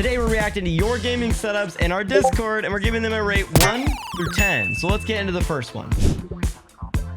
Today we're reacting to your gaming setups in our Discord, and we're giving them a rate 1 through 10. So let's get into the first one.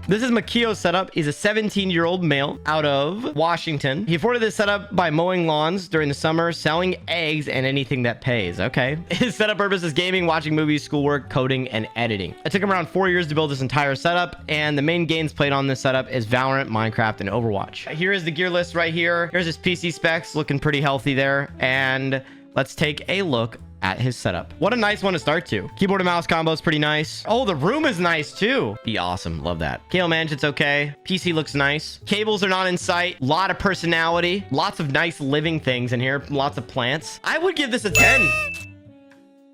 This is Makio's setup. He's a 17-year-old male out of Washington. He afforded this setup by mowing lawns during the summer, selling eggs, and anything that pays. Okay. His setup purpose is gaming, watching movies, schoolwork, coding, and editing. It took him around 4 years to build this entire setup, and the main games played on this setup is Valorant, Minecraft, and Overwatch. Here is the gear list right here. Here's his PC specs, looking pretty healthy there. And let's take a look at his setup. What a nice one to start to. Keyboard and mouse combo is pretty nice. Oh, the room is nice too. Be awesome. Love that. Cable management's okay. PC looks nice. Cables are not in sight. Lot of personality. Lots of nice living things in here. Lots of plants. I would give this a 10.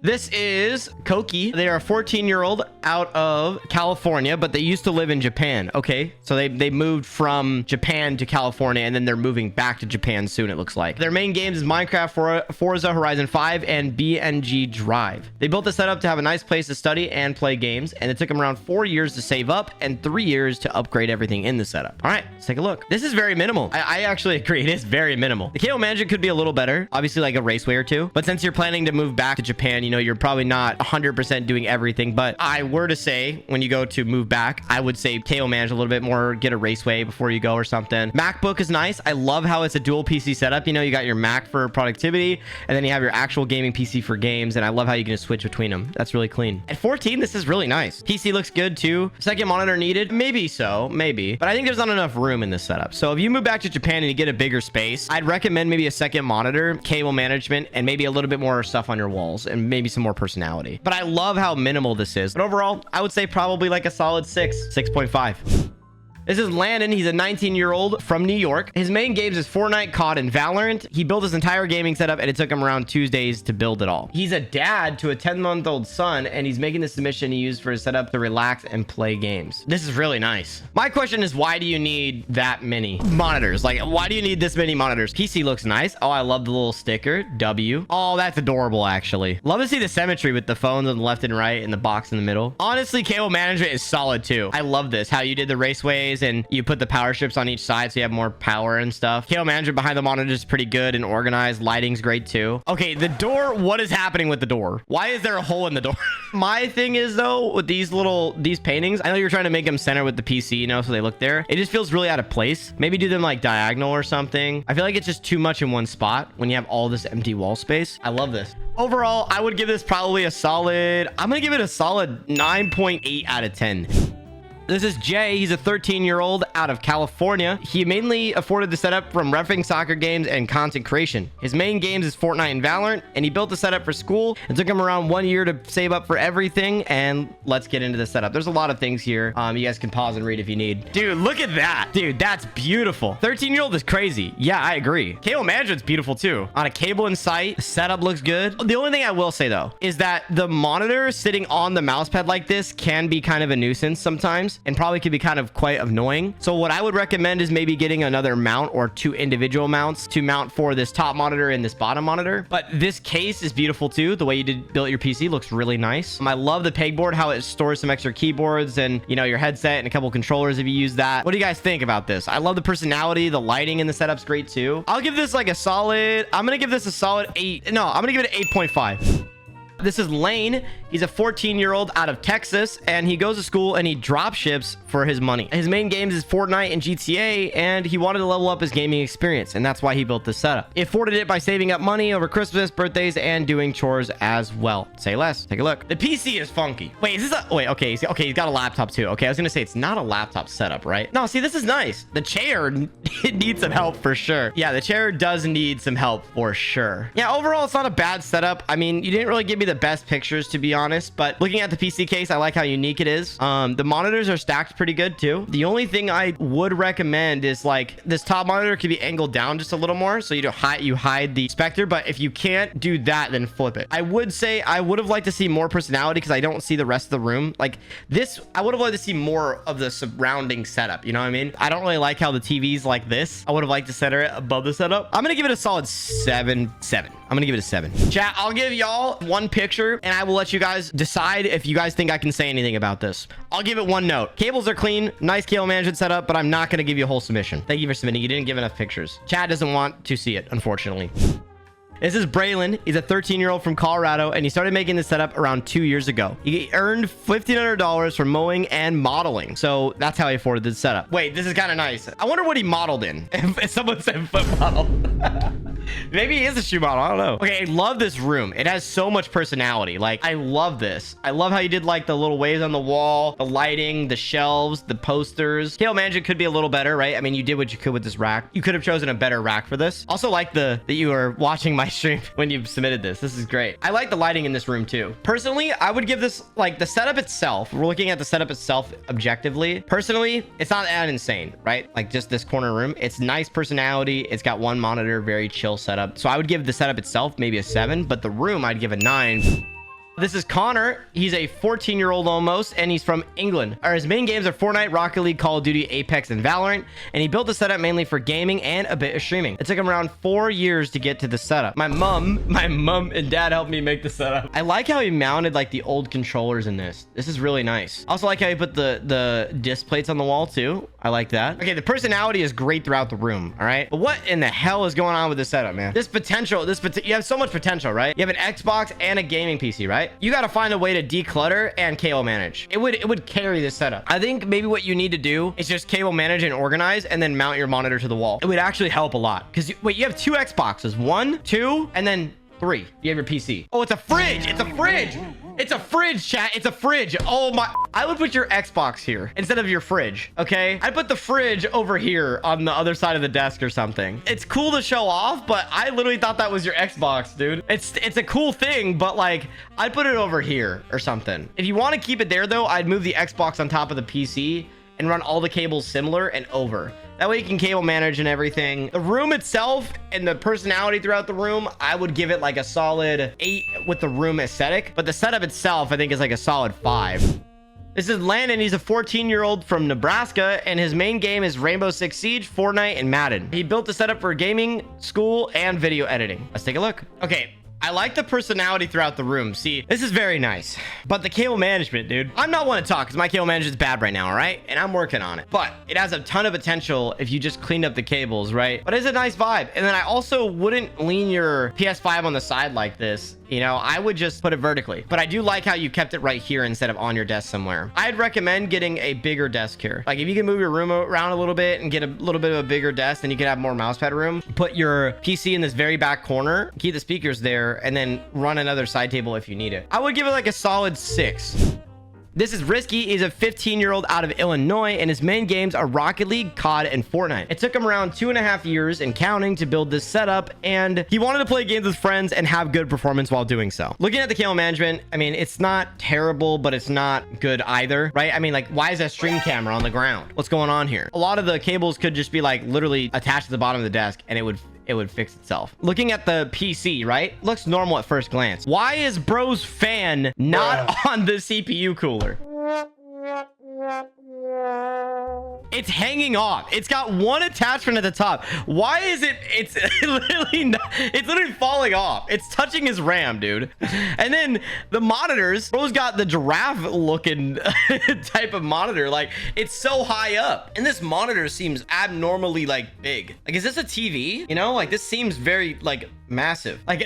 This is Koki. They are a 14-year-old out of California, but they used to live in Japan. Okay, so they moved from Japan to California, and then they're moving back to Japan soon, it looks like. Their main games is Minecraft, Forza Horizon 5, and BNG Drive. They built the setup to have a nice place to study and play games, and it took them around 4 years to save up and 3 years to upgrade everything in the setup. All right, let's take a look. This is very minimal. I actually agree. It is very minimal. The cable management could be a little better, obviously like a raceway or two, but since you're planning to move back to Japan, you know, you're probably not 100% doing everything, but I were to say when you go to move back, I would say cable manage a little bit more, get a raceway before you go or something. MacBook is nice. I love how it's a dual PC setup. You know, you got your Mac for productivity, and then you have your actual gaming PC for games, and I love how you can just switch between them. That's really clean. At 14, this is really nice. PC looks good too. Second monitor needed? Maybe so, maybe. But I think there's not enough room in this setup. So if you move back to Japan and you get a bigger space, I'd recommend maybe a second monitor, cable management, and maybe a little bit more stuff on your walls, and maybe some more personality. But I love how minimal this is. But overall, I would say probably like a solid 6.5. This is Landon. He's a 19-year-old from New York. His main games is Fortnite, COD, and Valorant. He built his entire gaming setup, and it took him around 2 days to build it all. He's a dad to a 10-month-old son, and he's making the submission he used for his setup to relax and play games. This is really nice. My question is, why do you need that many monitors? Like, why do you need this many monitors? PC looks nice. Oh, I love the little sticker. W. Oh, that's adorable, actually. Love to see the symmetry with the phones on the left and right and the box in the middle. Honestly, cable management is solid, too. I love this. How you did the raceways, and you put the power strips on each side so you have more power and stuff. Cable management behind the monitor is pretty good and organized. Lighting's great too. Okay, the door. What is happening with the door? Why is there a hole in the door? My thing is though, with these paintings, I know you're trying to make them center with the PC, you know, so they look there. It just feels really out of place. Maybe do them like diagonal or something. I feel like it's just too much in one spot when you have all this empty wall space. I love this. Overall, I would give this probably a solid, I'm gonna give it a solid 9.8 out of 10. This is Jay. He's a 13-year-old out of California. He mainly afforded the setup from reffing soccer games and content creation. His main games is Fortnite and Valorant, and he built the setup for school. It took him around 1 year to save up for everything, and let's get into the setup. There's a lot of things here. You guys can pause and read if you need. Dude, look at that. Dude, that's beautiful. 13-year-old is crazy. Yeah, I agree. Cable management's beautiful too. On a cable in sight, setup looks good. The only thing I will say though is that the monitor sitting on the mouse pad like this can be kind of a nuisance sometimes, and probably could be kind of quite annoying. So what I would recommend is maybe getting another mount or 2 individual mounts to mount for this top monitor and this bottom monitor. But this case is beautiful too. The way you built your PC looks really nice. I love the pegboard, how it stores some extra keyboards and, you know, your headset and a couple controllers if you use that. What do you guys think about this? I love the personality. The lighting in the setup's great too. I'll give this like a solid, I'm gonna give this a solid 8. No, I'm gonna give it an 8.5. This is Lane. He's a 14-year-old out of Texas, and he goes to school and he drop ships for his money. His main games is Fortnite and GTA, and he wanted to level up his gaming experience, and that's why he built this setup. He afforded it by saving up money over Christmas, birthdays, and doing chores as well. Say less. Take a look. The PC is funky. Wait, is this a... Wait, okay. He's got a laptop too. Okay, I was gonna say it's not a laptop setup, right? No, see, this is nice. The chair, it needs some help for sure. Yeah, the chair does need some help for sure. Yeah, overall, it's not a bad setup. I mean, you didn't really give me the best pictures, to be honest, but looking at the PC case, I like how unique it is. The monitors are stacked pretty good too. The only thing I would recommend is like this top monitor could be angled down just a little more so you hide the Spectre, but if you can't do that, then flip it. I would say I would have liked to see more personality because I don't see the rest of the room. Like this, I would have liked to see more of the surrounding setup, you know what I mean? I don't really like how the TV's like this. I would have liked to center it above the setup. I'm gonna give it a solid 7. I'm gonna give it a 7. Chat, I'll give y'all one picture and I will let you guys decide if you guys think I can say anything about this. I'll give it one note. Cables are clean, nice cable management setup, but I'm not gonna give you a whole submission. Thank you for submitting. You didn't give enough pictures. Chat doesn't want to see it, unfortunately. This is Braylon. He's a 13-year-old from Colorado, and he started making this setup around 2 years ago. He earned $1,500 from mowing and modeling. So that's how he afforded this setup. Wait, this is kind of nice. I wonder what he modeled in. If someone said foot model. Maybe he is a shoe model. I don't know. Okay, I love this room. It has so much personality. Like, I love this. I love how you did like the little waves on the wall, the lighting, the shelves, the posters. Scale management could be a little better, right? I mean, you did what you could with this rack. You could have chosen a better rack for this. Also like that you were watching my stream when you submitted this. This is great. I like the lighting in this room too. Personally, I would give this, like, the setup itself. We're looking at the setup itself objectively. Personally, it's not that insane, right? Like just this corner room. It's nice personality. It's got one monitor, very chill setup. So I would give the setup itself maybe a 7, but the room I'd give a 9. This is Connor. He's a 14-year-old almost, and he's from England. His main games are Fortnite, Rocket League, Call of Duty, Apex, and Valorant, and he built the setup mainly for gaming and a bit of streaming. It took him around 4 years to get to the setup. My mom and dad helped me make the setup. I like how he mounted like the old controllers in this. This is really nice. Also like how he put the disc plates on the wall too. I like that. Okay, the personality is great throughout the room, all right? But what in the hell is going on with this setup, man? You have so much potential, right? You have an Xbox and a gaming PC, right? You got to find a way to declutter and cable manage. It would carry this setup. I think maybe what you need to do is just cable manage and organize and then mount your monitor to the wall. It would actually help a lot because wait, you have 2 Xboxes, 1, 2, and then 3. You have your PC. Oh, it's a fridge. It's a fridge. It's a fridge, chat. It's a fridge. Oh my. I would put your Xbox here instead of your fridge. Okay. I'd put the fridge over here on the other side of the desk or something. It's cool to show off, but I literally thought that was your Xbox, dude. It's a cool thing, but like I'd put it over here or something. If you want to keep it there though, I'd move the Xbox on top of the PC and run all the cables similar and over. That way you can cable manage and everything. The room itself and the personality throughout the room, I would give it like a solid 8 with the room aesthetic. But the setup itself, I think, is like a solid 5. This is Landon. He's a 14-year-old from Nebraska, and his main game is Rainbow Six Siege, Fortnite, and Madden. He built the setup for gaming, school, and video editing. Let's take a look. Okay. I like the personality throughout the room. See, this is very nice, but the cable management, dude, I'm not one to talk because my cable management is bad right now, all right? And I'm working on it, but it has a ton of potential if you just cleaned up the cables, right? But it's a nice vibe. And then I also wouldn't lean your PS5 on the side like this. You know, I would just put it vertically, but I do like how you kept it right here instead of on your desk somewhere. I'd recommend getting a bigger desk here. Like if you can move your room around a little bit and get a little bit of a bigger desk, then you can have more mousepad room. Put your PC in this very back corner, keep the speakers there, and then run another side table if you need it. I would give it like a solid 6. This is Risky. He's a 15-year-old out of Illinois, and his main games are Rocket League, COD, and Fortnite. It took him around 2.5 years and counting to build this setup, and he wanted to play games with friends and have good performance while doing so. Looking at the cable management, I mean, it's not terrible, but it's not good either, right? I mean, like, why is that stream camera on the ground? What's going on here? A lot of the cables could just be like literally attached to the bottom of the desk, and it would fix itself. Looking at the PC, right? Looks normal at first glance. Why is bro's fan not on the CPU cooler? It's hanging off. It's got one attachment at the top. Why is it's literally falling off. It's touching his RAM, dude. And then the monitors, bro's got the giraffe looking type of monitor. Like, it's so high up, and this monitor seems abnormally like big. Like, is this a TV? You know, like this seems very like massive. Like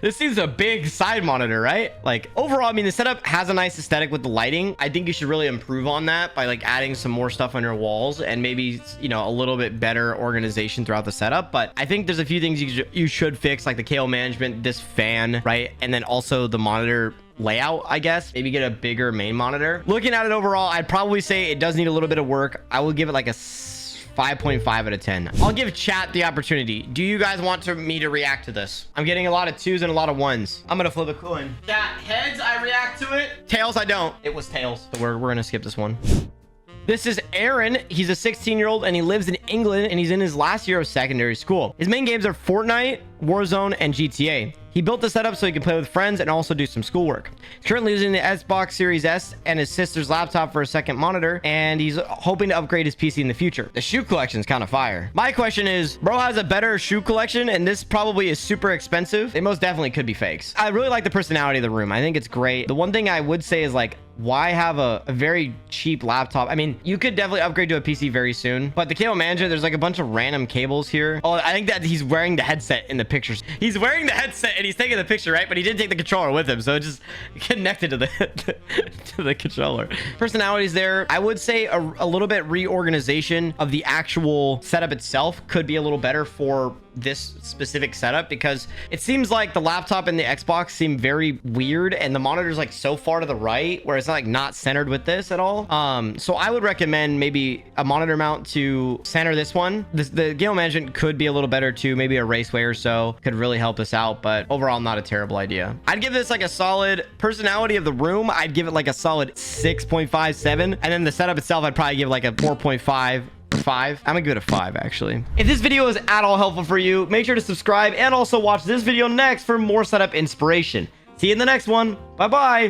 this seems a big side monitor, right? Like overall, I mean, the setup has a nice aesthetic with the lighting. I think you should really improve on that by like adding some more stuff on your walls and maybe, you know, a little bit better organization throughout the setup. But I think there's a few things you should fix, like the cable management, this fan, right? And then also the monitor layout, I guess. Maybe get a bigger main monitor. Looking at it overall, I'd probably say it does need a little bit of work. I will give it like a 5.5 out of 10. I'll give chat the opportunity. Do you guys want me to react to this? I'm getting a lot of 2s and a lot of 1s. I'm gonna flip a coin. Chat, heads, I react to it. Tails, I don't. It was tails. So we're gonna skip this one. This is Aaron. He's a 16-year-old and he lives in England, and he's in his last year of secondary school. His main games are Fortnite, Warzone, and GTA. He built the setup so he can play with friends and also do some schoolwork. He's currently using the Xbox Series S and his sister's laptop for a second monitor, and he's hoping to upgrade his PC in the future. The shoe collection is kind of fire. My question is, bro has a better shoe collection, and this probably is super expensive. They most definitely could be fakes. I really like the personality of the room. I think it's great. The one thing I would say is like, why have a very cheap laptop? I mean, you could definitely upgrade to a PC very soon, but the cable management, there's like a bunch of random cables here. Oh, I think that he's wearing the headset in the pictures. He's wearing the headset and he's taking the picture, right? But he didn't take the controller with him, so it just connected to the to the controller. Personalities there. I would say a little bit reorganization of the actual setup itself could be a little better for this specific setup, because it seems like the laptop and the Xbox seem very weird, and the monitor's like so far to the right where it's not centered with this at all. So I would recommend maybe a monitor mount to center this one. The game management could be a little better too. Maybe a raceway or so could really help us out, but overall not a terrible idea. I'd give this like a solid personality of the room. I'd give it like a solid 6.57, and then the setup itself I'd probably give like a 4.5. 5. I'm gonna give it a 5 actually. If this video is at all helpful for you, make sure to subscribe and also watch this video next for more setup inspiration. See you in the next one. Bye bye.